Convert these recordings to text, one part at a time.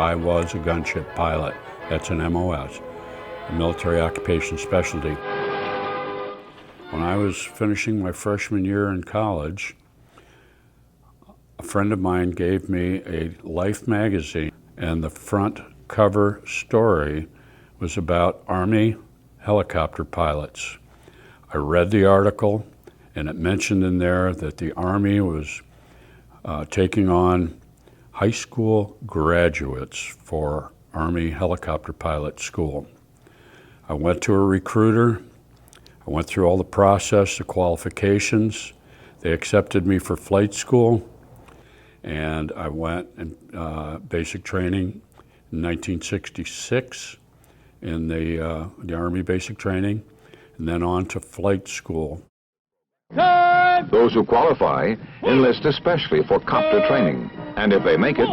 I was a gunship pilot. That's an MOS, a military occupation specialty. When I was finishing my freshman year in college, a friend of mine gave me a Life magazine, and the front cover story was about Army helicopter pilots. I read the article, and it mentioned in there that the Army was taking on high school graduates for Army helicopter pilot school. I went to a recruiter. I went through all the process, the qualifications. They accepted me for flight school, and I went in basic training in 1966 in the Army basic training, and then on to flight school. Those who qualify enlist especially for copter training, and if they make it,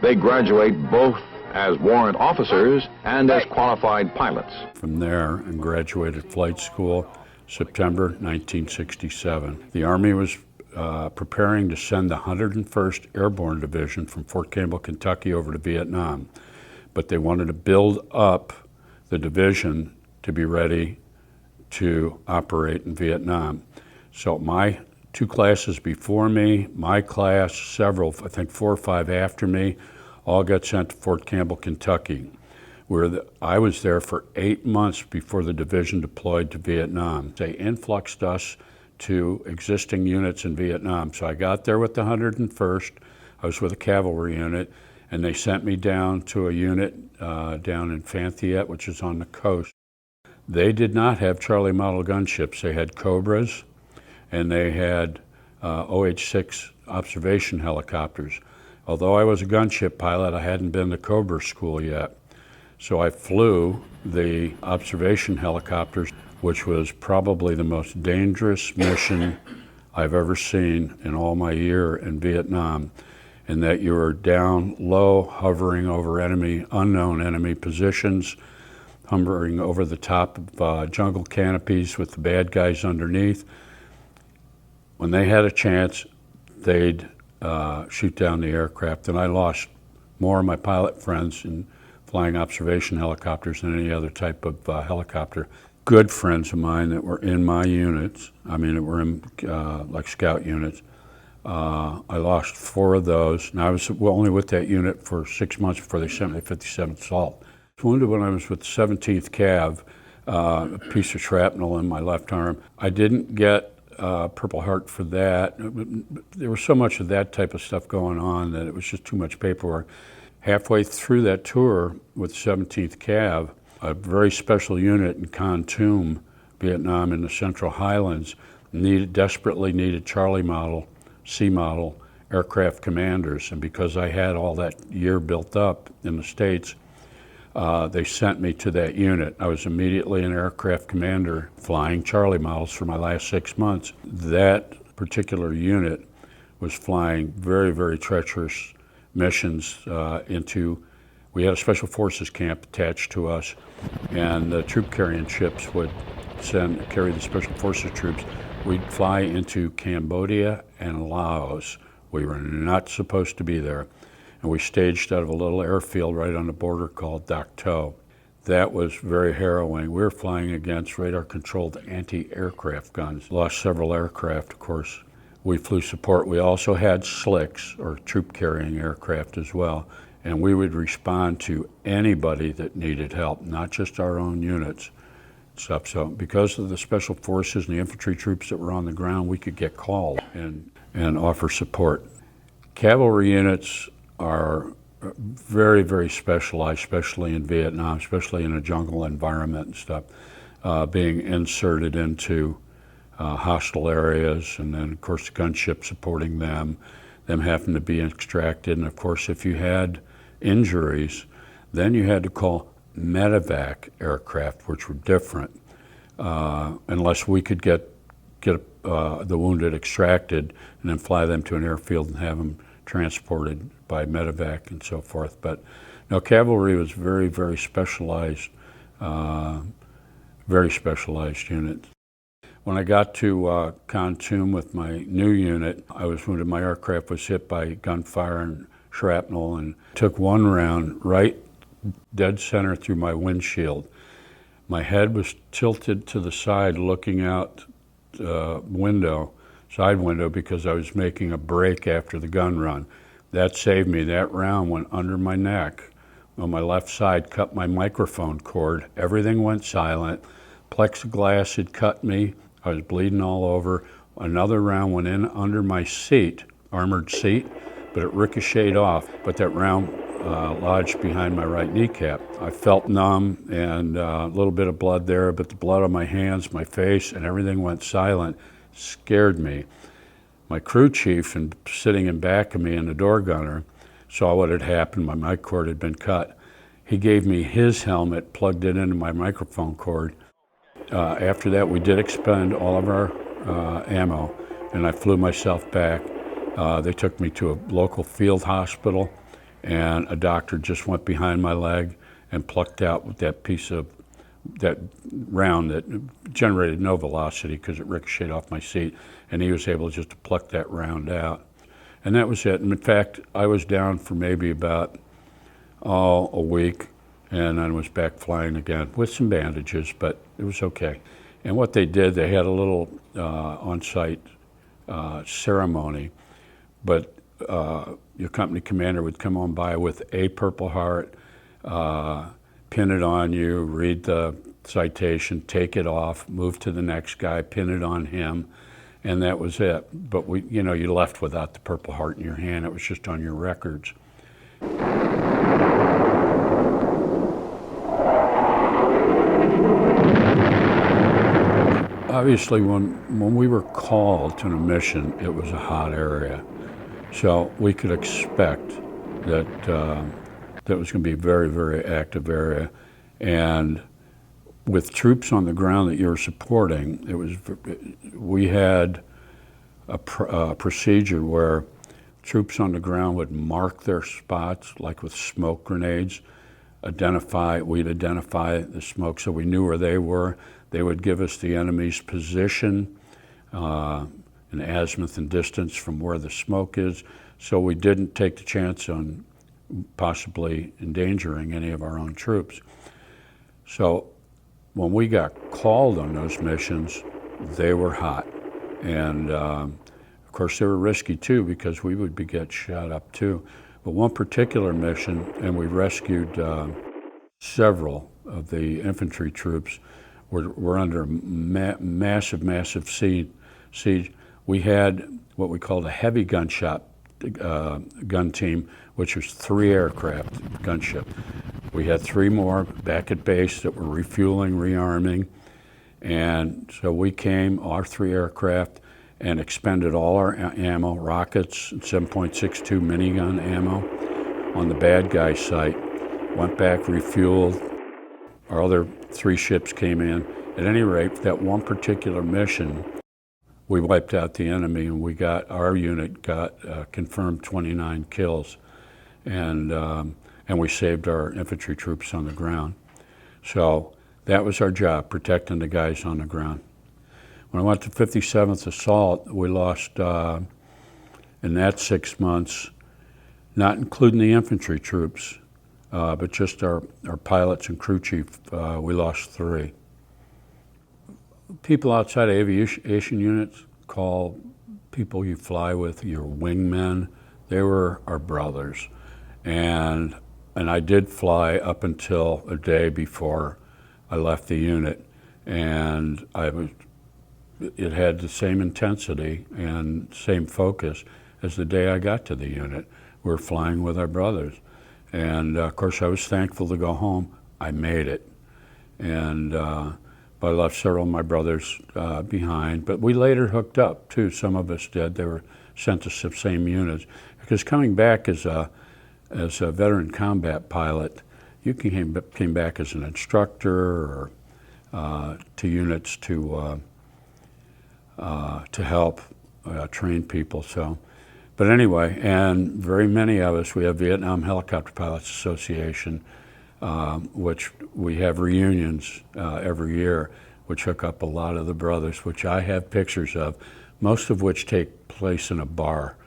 they graduate both as warrant officers and as qualified pilots. From there, and graduated flight school September 1967. The Army was preparing to send the 101st Airborne Division from Fort Campbell, Kentucky over to Vietnam, but they wanted to build up the division to be ready to operate in Vietnam. So my two classes before me, my class, several, I think 4 or 5 after me, all got sent to Fort Campbell, Kentucky, where I was there for 8 months before the division deployed to Vietnam. They influxed us to existing units in Vietnam. So I got there with the 101st, I was with a cavalry unit, and they sent me down to a unit down in Fayette, which is on the coast. They did not have Charlie model gunships. They had Cobras, and they had OH-6 observation helicopters. Although I was a gunship pilot, I hadn't been to Cobra school yet. So I flew the observation helicopters, which was probably the most dangerous mission I've ever seen in all my year in Vietnam, in that you were down low, hovering over unknown enemy positions, hovering over the top of jungle canopies with the bad guys underneath. When they had a chance, they'd shoot down the aircraft, and I lost more of my pilot friends in flying observation helicopters than any other type of helicopter. Good friends of mine that were in my units, that were in like scout units. I lost 4 of those, and I was only with that unit for 6 months before they sent me to 57th Assault. I was wounded when I was with 17th Cav, a piece of shrapnel in my left arm. I didn't get Purple Heart for that. There was so much of that type of stuff going on that it was just too much paperwork. Halfway through that tour with 17th Cav, a very special unit in Kon Vietnam in the Central Highlands desperately needed Charlie model, C model aircraft commanders, and because I had all that year built up in the States, they sent me to that unit. I was immediately an aircraft commander flying Charlie models for my last 6 months. That particular unit was flying very, very treacherous missions we had a special forces camp attached to us, and the troop carrying ships would carry the special forces troops. We'd fly into Cambodia and Laos. We were not supposed to be there. And we staged out of a little airfield right on the border called Dak To. That was very harrowing. We were flying against radar-controlled anti-aircraft guns. Lost several aircraft, of course. We flew support. We also had slicks, or troop-carrying aircraft as well, and we would respond to anybody that needed help, not just our own units. Stuff. So because of the special forces and the infantry troops that were on the ground, we could get called and offer support. Cavalry units are very, very specialized, especially in Vietnam, especially in a jungle environment and stuff, being inserted into hostile areas, and then of course the gunship supporting them having to be extracted, and of course if you had injuries, then you had to call medevac aircraft, which were different, unless we could get the wounded extracted and then fly them to an airfield and have them transported by medevac and so forth. But no, cavalry was very, very specialized unit. When I got to Kon with my new unit, I was wounded. My aircraft was hit by gunfire and shrapnel and took one round right dead center through my windshield. My head was tilted to the side looking out side window, because I was making a break after the gun run. That saved me. That round went under my neck on my left side, cut my microphone cord. Everything went silent. Plexiglass had cut me. I was bleeding all over. Another round went in under my seat, armored seat, but it ricocheted off. But that round lodged behind my right kneecap. I felt numb and a little bit of blood there, but the blood on my hands, my face, and everything went silent. Scared me. My crew chief, and sitting in back of me, and the door gunner, saw what had happened. My mic cord had been cut. He gave me his helmet, plugged it into my microphone cord. After that, we did expend all of our ammo, and I flew myself back. They took me to a local field hospital, and a doctor just went behind my leg and plucked out that piece of that round that generated no velocity because it ricocheted off my seat, and he was able just to pluck that round out. And that was it. And in fact, I was down for maybe about a week, and I was back flying again with some bandages, but it was okay. And what they did, they had a little on-site ceremony, but your company commander would come on by with a Purple Heart, pin it on you, read the citation, take it off, move to the next guy, pin it on him, and that was it. But you left without the Purple Heart in your hand. It was just on your records. Obviously, when we were called to a mission, it was a hot area. So we could expect that that was going to be a very, very active area. And with troops on the ground that you're supporting, we had a procedure where troops on the ground would mark their spots, like with smoke grenades, we'd identify the smoke so we knew where they were. They would give us the enemy's position, an azimuth and distance from where the smoke is, so we didn't take the chance on possibly endangering any of our own troops. So when we got called on those missions, they were hot. And of course they were risky too, because we would get shot up too. But one particular mission, and we rescued several of the infantry troops, were under massive siege. We had what we called a heavy gunshot gun team, which was 3 aircraft gunship. We had 3 more back at base that were refueling, rearming, and so we came, our 3 aircraft, and expended all our ammo, rockets, 7.62 minigun ammo on the bad guy site. Went back, refueled. Our other 3 ships came in. At any rate, that one particular mission, we wiped out the enemy, and our unit got confirmed 29 kills, and we saved our infantry troops on the ground. So that was our job, protecting the guys on the ground. When I went to 57th Assault, we lost, in that 6 months, not including the infantry troops, but just our pilots and crew chief, we lost 3. People outside aviation units call people you fly with your wingmen. They were our brothers. And I did fly up until a day before I left the unit. And it had the same intensity and same focus as the day I got to the unit. We were flying with our brothers. And of course I was thankful to go home. I made it. And but I left several of my brothers behind. But we later hooked up too. Some of us did. They were sent to the same units. Because coming back as a veteran combat pilot, you came back as an instructor or to units to help train people. So, but anyway, and very many of us, we have Vietnam Helicopter Pilots Association, which we have reunions every year, which hook up a lot of the brothers, which I have pictures of, most of which take place in a bar.